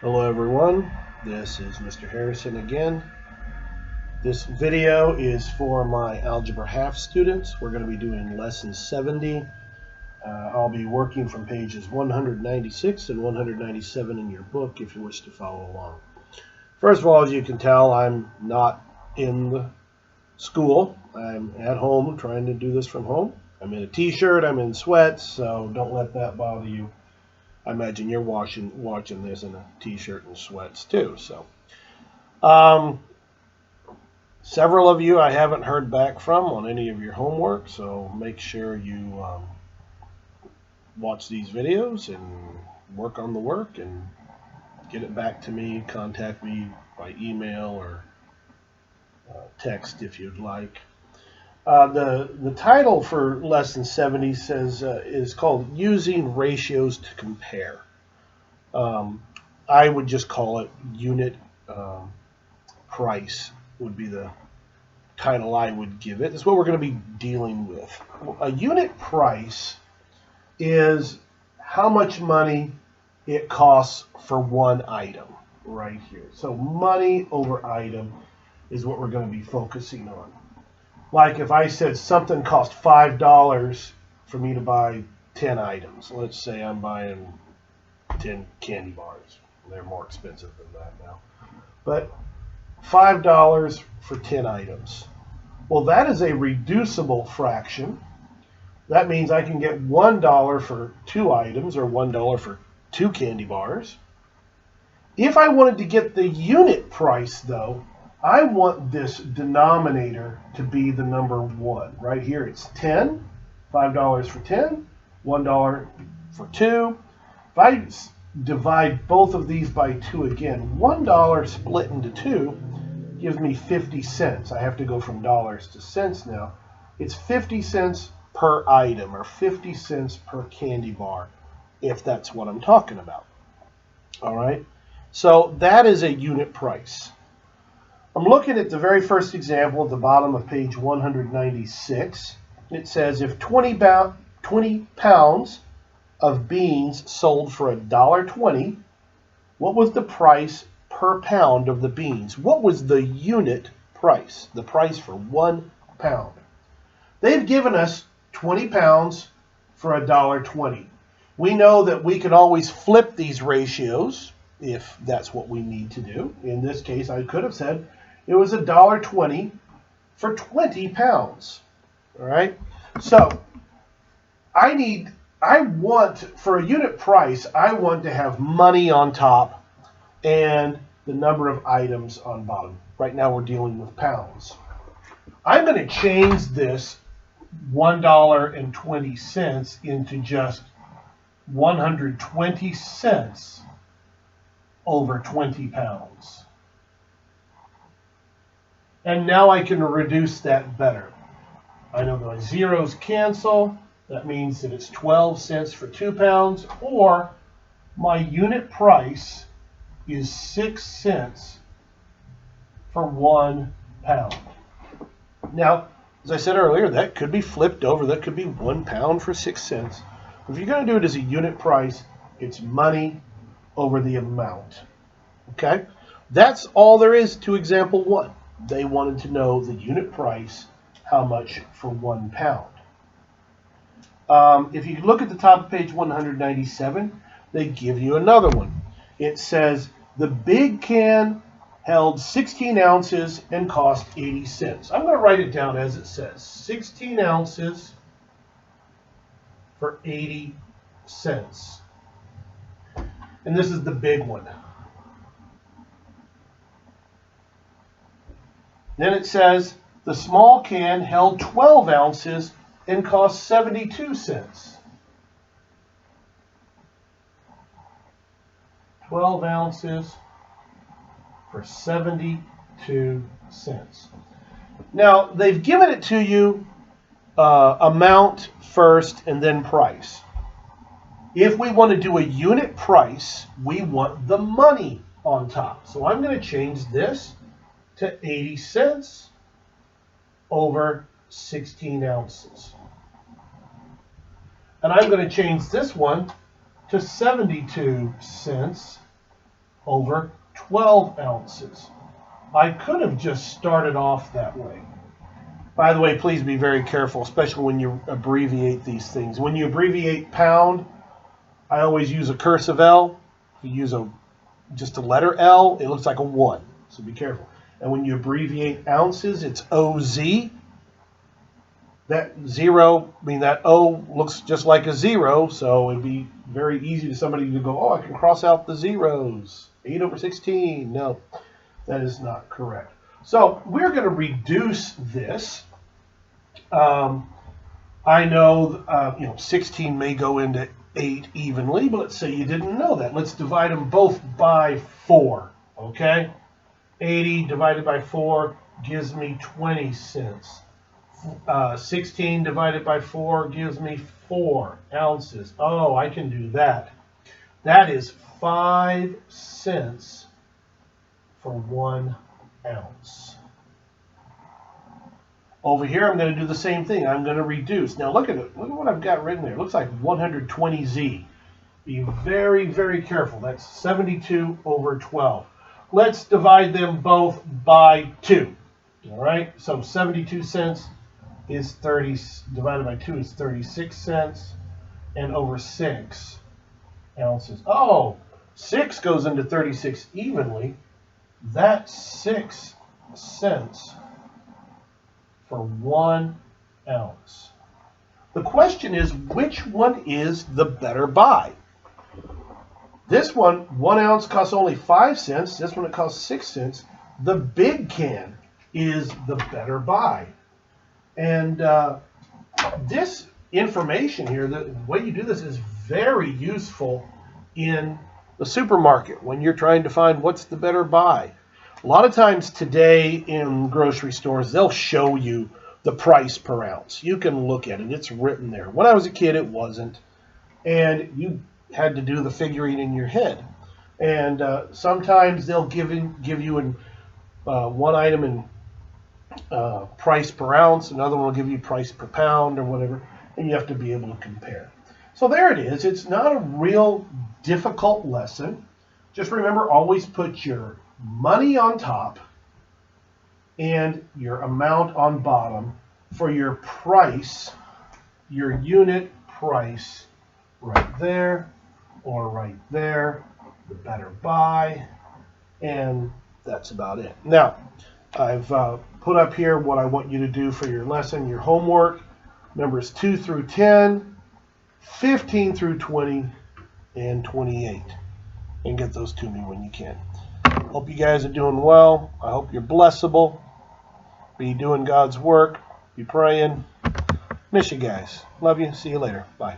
Hello everyone, this is Mr. Harrison again. This video is for my Algebra Half students. We're going to be doing lesson 70. I'll be working from pages 196 and 197 in your book if you wish to follow along. First of all, as you can tell, I'm not in the school. I'm at home trying to do this from home. I'm in a t-shirt, I'm in sweats, so don't let that bother you. I imagine you're watching this in a t-shirt and sweats too. So, several of you I haven't heard back from on any of your homework, so make sure you watch these videos and work on the work and get it back to me. Contact me by email or text if you'd like. The title for lesson 70 says is called Using Ratios to Compare. I would just call it unit price would be the title I would give it. That's what we're going to be dealing with. A unit price is how much money it costs for one item right here. So money over item is what we're going to be focusing on. Like if I said something cost $5 for me to buy 10 items. Let's say I'm buying 10 candy bars. They're more expensive than that now. But $5 for 10 items. Well, that is a reducible fraction. That means I can get $1 for 2 items or $1 for 2 candy bars. If I wanted to get the unit price, though, I want this denominator to be the number 1. Right here it's 10, $5 for 10, $1 for 2. If I divide both of these by 2 again, $1 split into 2 gives me 50 cents. I have to go from dollars to cents now. It's 50 cents per item or 50 cents per candy bar, if that's what I'm talking about. All right, so that is a unit price. I'm looking at the very first example at the bottom of page 196. It says if 20 pounds of beans sold for $1.20, what was the price per pound of the beans? What was the unit price? The price for 1 pound. They've given us 20 pounds for $1.20. We know that we can always flip these ratios if that's what we need to do. In this case, I could have said it was $1.20 for 20 pounds. All right. So I want, for a unit price, I want to have money on top and the number of items on bottom. Right now we're dealing with pounds. I'm going to change this $1.20 into just 120 cents over 20 pounds. And now I can reduce that better. I know my zeros cancel. That means that it's 12 cents for 2 pounds, or my unit price is 6 cents for 1 pound. Now, as I said earlier, that could be flipped over. That could be 1 pound for 6 cents. If you're going to do it as a unit price, it's money over the amount. Okay? That's all there is to example 1. They wanted to know the unit price, how much for 1 pound. If you look at the top of page 197, they give you another one. It says the big can held 16 ounces and cost 80 cents. I'm going to write it down as it says. 16 ounces for 80 cents. And this is the big one. Then it says the small can held 12 ounces and cost 72 cents. 12 ounces for 72 cents. Now, they've given it to you amount first and then price. If we want to do a unit price, we want the money on top. So I'm going to change this to 80 cents over 16 ounces. And I'm going to change this one to 72 cents over 12 ounces. I could have just started off that way. By the way, please be very careful, especially when you abbreviate these things. When you abbreviate pound, I always use a cursive L. If you use just a letter L, it looks like a 1. So be careful. And when you abbreviate ounces, it's OZ. That zero, that O looks just like a 0, so it'd be very easy to somebody to go, oh, I can cross out the zeros. 8 over 16. No, that is not correct. So we're going to reduce this. I know, 16 may go into 8 evenly, but let's say you didn't know that. Let's divide them both by 4, okay? 80 divided by 4 gives me 20 cents. 16 divided by 4 gives me 4 ounces. Oh, I can do that. That is 5 cents for 1 ounce. Over here, I'm going to do the same thing. I'm going to reduce. Now, look at it. Look at what I've got written there. It looks like 120Z. Be very, very careful. That's 72 over 12. Let's divide them both by 2. All right? So 72 cents is 30, divided by 2 is 36 cents, and over 6 ounces. Oh, 6 goes into 36 evenly. That's 6 cents for 1 ounce. The question is, which one is the better buy? This one, 1 ounce costs only 5 cents. This one, it costs 6 cents. The big can is the better buy. And this information here, the way you do this is very useful in the supermarket when you're trying to find what's the better buy. A lot of times today in grocery stores, they'll show you the price per ounce. You can look at it. It's written there. When I was a kid, it wasn't. And you had to do the figuring in your head. And sometimes they'll give you one item in price per ounce, another one will give you price per pound or whatever, and you have to be able to compare. So there it is. It's not a real difficult lesson. Just remember, always put your money on top and your amount on bottom for your price, your unit price right there or right there, the better buy, and that's about it. Now, I've put up here what I want you to do for your lesson, your homework. Numbers 2 through 10, 15 through 20, and 28. And get those to me when you can. Hope you guys are doing well. I hope you're blessable. Be doing God's work. Be praying. Miss you guys. Love you. See you later. Bye.